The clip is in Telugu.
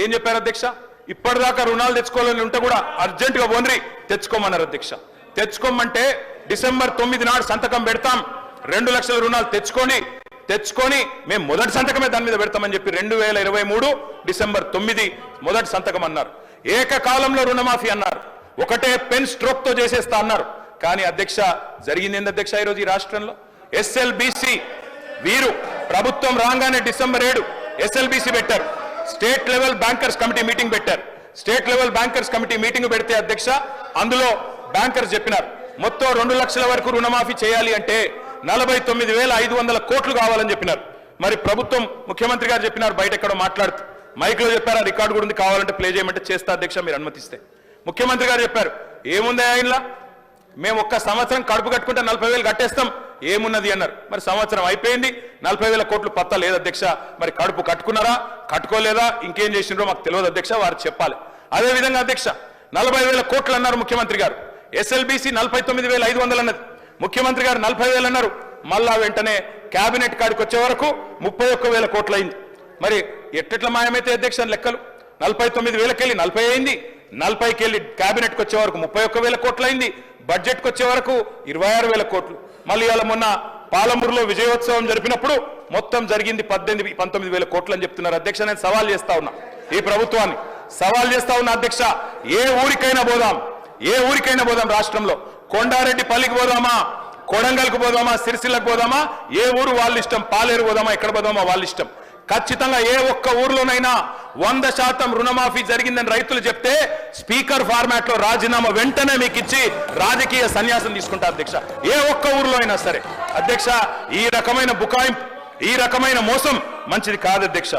ఏం చెప్పారు అధ్యక్ష? ఇప్పటిదాకా రుణాలు తెచ్చుకోవాలని ఉంటే కూడా అర్జెంటుగా పోండి తెచ్చుకోమన్నారు అధ్యక్ష. తెచ్చుకోమంటే డిసెంబర్ 9 నాడు సంతకం పెడతాం, 2 లక్షల రుణాలు తెచ్చుకొని మేము మొదటి సంతకమే దాని మీద పెడతామని చెప్పి 2023 డిసెంబర్ 9 మొదటి సంతకం అన్నారు. ఏకకాలంలో రుణమాఫీ అన్నారు, ఒకటే పెన్ స్ట్రోక్ తో చేసేస్తా అన్నారు. కానీ అధ్యక్ష జరిగింది ఏంది అధ్యక్ష? ఈరోజు ఈ రాష్ట్రంలో ఎస్ఎల్బిసి వీరు ప్రభుత్వం రాగానే డిసెంబర్ 7 ఎస్ఎల్బిసి పెట్టారు, state level bankers committee meeting పెట్టారు. State level bankers committee meeting పెడితే అధ్యక్ష అందులో బ్యాంకర్స్ చెప్పినారు మొత్తం 2 లక్షల వరకు రుణమాఫీ చేయాలి అంటే 49,500 కోట్లు కావాలని చెప్పినారు. మరి ప్రభుత్వం ముఖ్యమంత్రి గారు చెప్పినారు, బయట ఎక్కడో మాట్లాడుతూ మైక్లో చెప్పారు, రికార్డు కూడా ఉంది, కావాలంటే ప్లే చేయమంటే చేస్తా అధ్యక్ష మీరు అనుమతిస్తే. ముఖ్యమంత్రి గారు చెప్పారు, ఏముంది ఆయనలా, మేము ఒక్క సంవత్సరం కడుపు కట్టుకుంటే 40,000 కట్టేస్తాం, ఏమున్నది అన్నారు. మరి సంవత్సరం అయిపోయింది, 40,000 కోట్లు పత్తా లేదు అధ్యక్ష. మరి కడుపు కట్టుకున్నారా కట్టుకోలేదా ఇంకేం చేసినారో మాకు తెలియదు అధ్యక్ష, వారు చెప్పాలి. అదేవిధంగా అధ్యక్ష 40,000 కోట్లు అన్నారు ముఖ్యమంత్రి గారు, ఎస్ఎల్బిసి 49,500 అన్నది, ముఖ్యమంత్రి గారు 40,000 అన్నారు. మళ్ళా వెంటనే కేబినెట్ కాడికి వచ్చే వరకు 31,000 కోట్లు అయింది. మరి ఎట్లా మాయమైతే అధ్యక్ష లెక్కలు? 49,000కి వెళ్ళి 40 అయింది, 40కి వెళ్ళి కేబినెట్కి వచ్చే వరకు 31,000 కోట్లు అయింది, బడ్జెట్కి వచ్చే వరకు 26,000 కోట్లు. మళ్ళీ ఇవాళ మొన్న పాలమూరులో విజయోత్సవం జరిపినప్పుడు మొత్తం జరిగింది 19,000 కోట్లు అని చెప్తున్నారు అధ్యక్ష. నేను సవాల్ చేస్తా ఉన్నా, ఈ ప్రభుత్వాన్ని సవాల్ చేస్తా ఉన్నా అధ్యక్ష, ఏ ఊరికైనా పోదాం రాష్ట్రంలో, కొండారెడ్డి పల్లికి పోదామా, కొడంగల్కి పోదామా, సిరిసిల్లకు పోదామా, ఏ ఊరు వాళ్ళ ఇష్టం, పాలేరు పోదామా, ఎక్కడ పోదామా వాళ్ళ ఇష్టం. ఖచ్చితంగా ఏ ఒక్క ఊర్లోనైనా 100% రుణమాఫీ జరిగిందని రైతులు చెప్తే స్పీకర్ ఫార్మాట్ లో రాజీనామా వెంటనే మీకు ఇచ్చి రాజకీయ సన్యాసం తీసుకుంటా అధ్యక్ష, ఏ ఒక్క ఊర్లో అయినా సరే. అధ్యక్ష ఈ రకమైన బుకాయింపు, ఈ రకమైన మోసం మంచిది కాదు అధ్యక్ష.